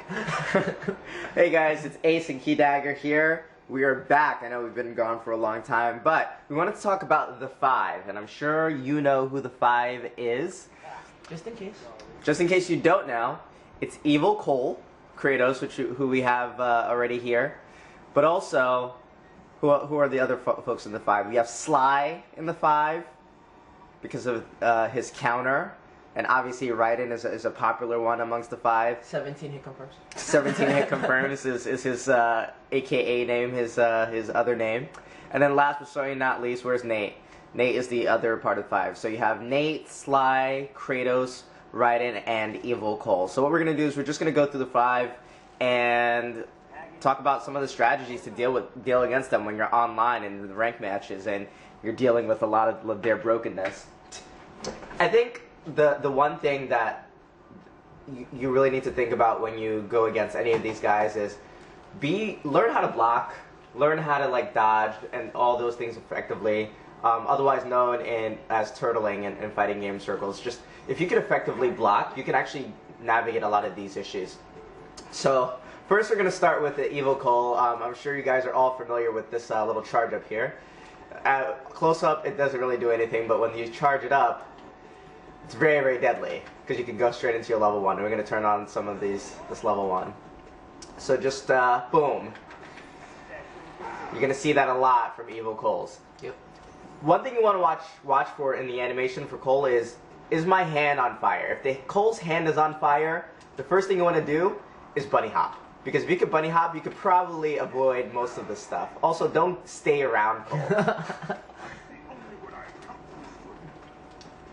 Hey guys, it's Ace and Key Dagger here. We are back. I know we've been gone for a long time, but we wanted to talk about the Five, and I'm sure you know who the Five is. Just in case. Just in case you don't know, it's Evil Cole, Kratos, who we have already here, but also, who are the other folks in the Five? We have Sly in the Five, because of his counter. And obviously, Raiden is a popular one amongst the Five. 17 hit confirms. 17 hit confirms is his AKA name, his other name. And then last but certainly not least, where's Nate? Nate is the other part of the Five. So you have Nate, Sly, Kratos, Raiden, and Evil Cole. So what we're going to do is we're just going to go through the Five and talk about some of the strategies to deal against them when you're online in the rank matches and you're dealing with a lot of their brokenness. I think the one thing that you really need to think about when you go against any of these guys is learn how to block, learn how to like dodge and all those things effectively, otherwise known as turtling in fighting game circles. Just if you can effectively block, you can actually navigate a lot of these issues. So first we're going to start with the Evil Cole. I'm sure you guys are all familiar with this little charge up here. Close up it doesn't really do anything, but when you charge it up, it's very, very deadly, because you can go straight into your level 1. And we're going to turn on some of this level 1. So just, boom. You're going to see that a lot from Evil Cole's. Yep. One thing you want to watch for in the animation for Cole is my hand on fire? If Cole's hand is on fire, the first thing you want to do is bunny hop. Because if you could bunny hop, you could probably avoid most of this stuff. Also, don't stay around Cole.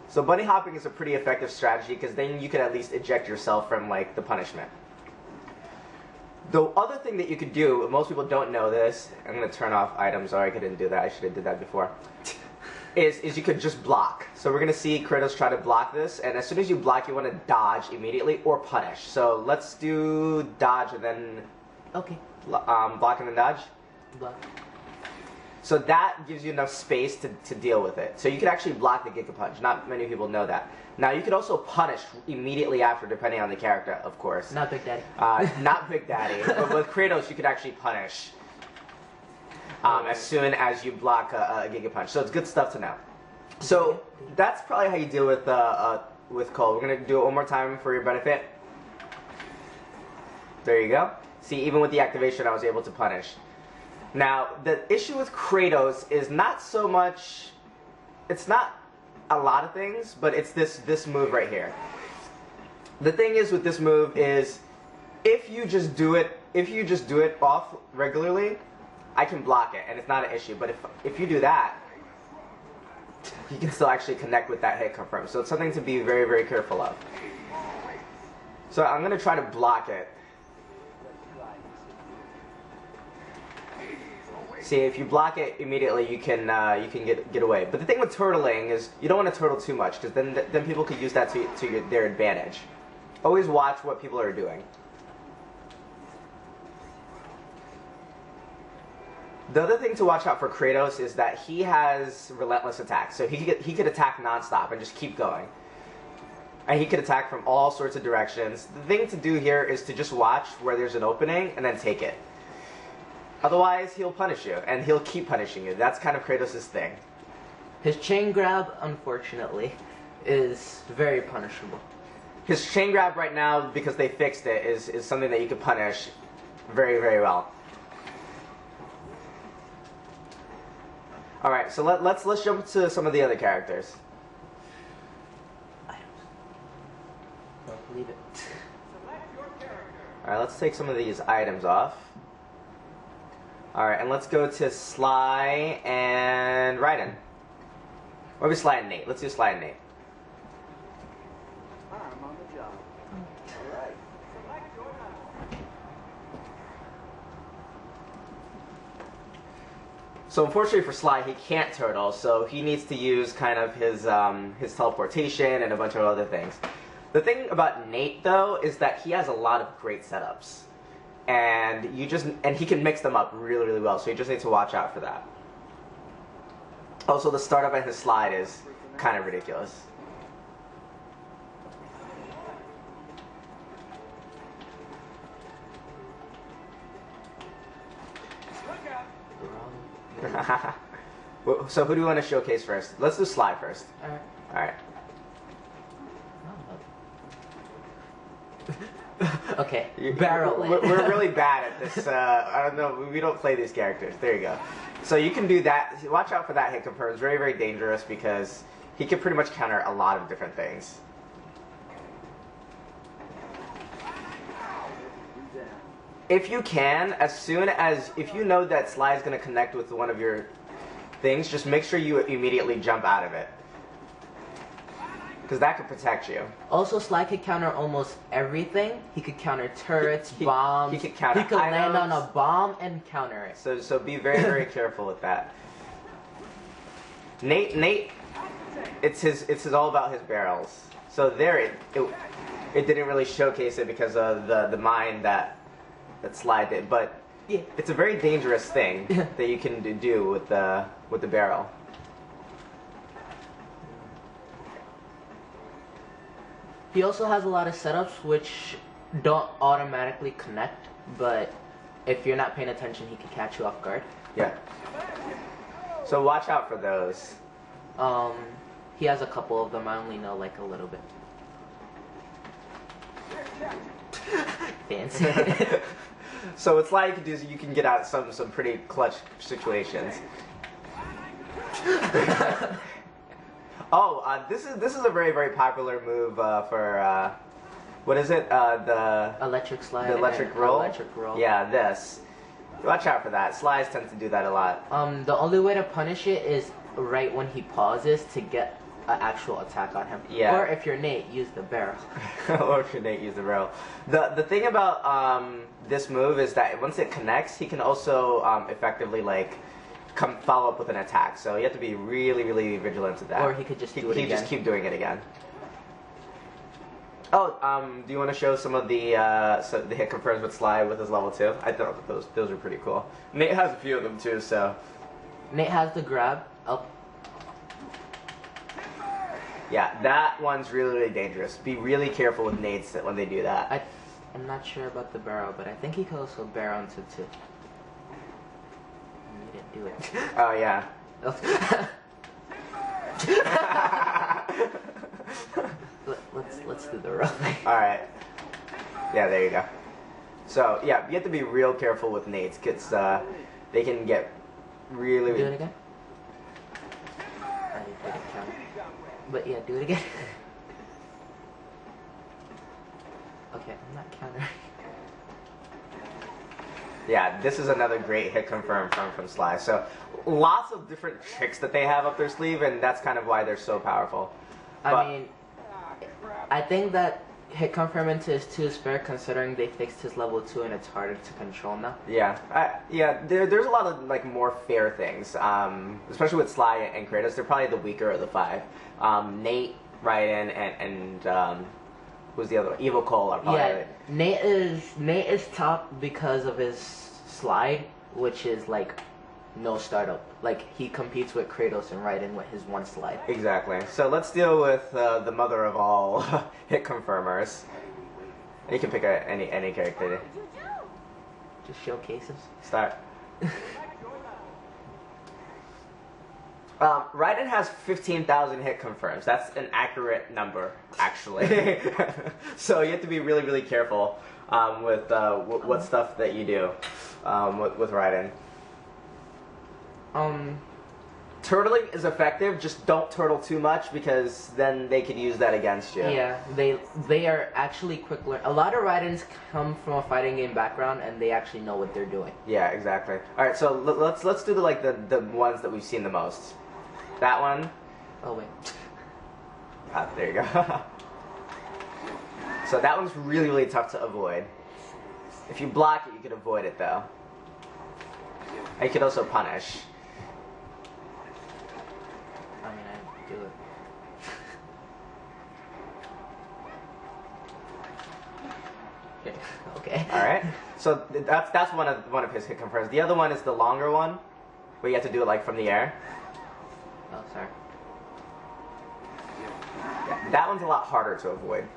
So bunny hopping is a pretty effective strategy because then you can at least eject yourself from like the punishment. The other thing that you could do, most people don't know this, I'm going to turn off items, sorry I didn't do that, I should have did that before, is you could just block. So we're going to see Kratos try to block this, and as soon as you block you want to dodge immediately or punish. So let's do dodge and then, Okay. Block and then dodge. Block. So that gives you enough space to deal with it. So you could actually block the Giga Punch. Not many people know that. Now you could also punish immediately after, depending on the character, of course. Not Big Daddy. Not Big Daddy. But with Kratos, you could actually punish as soon as you block a Giga Punch. So it's good stuff to know. So that's probably how you deal with Cole. We're gonna do it one more time for your benefit. There you go. See, even with the activation, I was able to punish. Now, the issue with Kratos is not so much, it's not a lot of things, but it's this move right here. The thing is with this move is, if you just do it off regularly, I can block it, and it's not an issue. But if you do that, you can still actually connect with that hit confirm. So it's something to be very, very careful of. So I'm going to try to block it. See, if you block it immediately, you can get away. But the thing with turtling is you don't want to turtle too much, because then people could use that to their advantage. Always watch what people are doing. The other thing to watch out for Kratos is that he has relentless attacks. So he could attack nonstop and just keep going. And he could attack from all sorts of directions. The thing to do here is to just watch where there's an opening and then take it. Otherwise, he'll punish you, and he'll keep punishing you. That's kind of Kratos' thing. His chain grab, unfortunately, is very punishable. His chain grab right now, because they fixed it, is something that you can punish very, very well. Alright, so let's jump to some of the other characters. Items. Don't leave it. Alright, let's take some of these items off. Alright, and let's go to Sly and Raiden. Or maybe Sly and Nate. Let's do Sly and Nate. I'm on the job. Alright. So unfortunately for Sly, he can't turtle, so he needs to use kind of his teleportation and a bunch of other things. The thing about Nate, though, is that he has a lot of great setups. And he can mix them up really, really well, so you just need to watch out for that. Also, the startup and his slide is kind of ridiculous. So who do we want to showcase first? Let's do Sly first. Alright. Alright. Okay. Barrel it. We're really bad at this. I don't know. We don't play these characters. There you go. So you can do that. Watch out for that hit confirm. It's very, very dangerous because he can pretty much counter a lot of different things. If you can, if you know that Sly is going to connect with one of your things, just make sure you immediately jump out of it. Because that could protect you. Also, Sly could counter almost everything. He could counter turrets, bombs. He could counter land on items. a bomb and counter it. So be very, very careful with that. Nate, it's all about his barrels. So there, it didn't really showcase it because of the mine that Sly did, but yeah, it's a very dangerous thing that you can do with the barrel. He also has a lot of setups which don't automatically connect, but if you're not paying attention, he can catch you off guard. Yeah. So watch out for those. He has a couple of them. I only know like a little bit. Fancy. So it's like you can get out some pretty clutch situations. Oh, this is a very, very popular move for what is it? The electric slide. The electric roll. Electric roll. Yeah, this. Watch out for that. Slides tend to do that a lot. The only way to punish it is right when he pauses to get an actual attack on him. Yeah. Or if you're Nate, use the barrel. Or if you're Nate, use the barrel. The thing about this move is that once it connects, he can also effectively like follow up with an attack. So you have to be really, really vigilant to that. Or he could just do it again. He just keep doing it again. Oh, do you want to show some of the hit confirms with Sly with his level 2? I thought those were pretty cool. Nate has a few of them too, so. Nate has the grab up. Yeah, that one's really, really dangerous. Be really careful with nades when they do that. I'm not sure about the barrel, but I think he could also barrel into 2. He didn't do it. Oh yeah. Let's do the rolling. All right. Yeah, there you go. So yeah, you have to be real careful with nades because they can get really. Do it again. I didn't count. But yeah, do it again. Okay, I'm not countering. Yeah, this is another great hit confirm from Sly. So lots of different tricks that they have up their sleeve, and that's kind of why they're so powerful. I mean, I think that hit confirm into his 2 is fair considering they fixed his level 2 and it's harder to control now. Yeah, there's a lot of like more fair things, especially with Sly and Kratos. They're probably the weaker of the 5. Nate, Raiden, and who's the other one? Evil Cole are probably. Yeah, Nate is top because of his slide, which is like no startup. Like he competes with Kratos and Raiden with his 1 slide. Exactly. So let's deal with the mother of all hit confirmers. You can pick any character. Just showcases. Start. Raiden has 15,000 hit confirms. That's an accurate number, actually. So you have to be really, really careful with what stuff that you do with Raiden. Turtling is effective. Just don't turtle too much because then they could use that against you. Yeah, they are actually quick learn. A lot of Raidens come from a fighting game background and they actually know what they're doing. Yeah, exactly. All right, so let's do the ones that we've seen the most. That one. Oh wait. Ah, there you go. So that one's really, really tough to avoid. If you block it, you can avoid it though. And you could also punish. I mean, I do it. Okay. All right. So that's one of his hit confirms. The other one is the longer one, where you have to do it like from the air. Oh, sorry. Yeah, that one's a lot harder to avoid.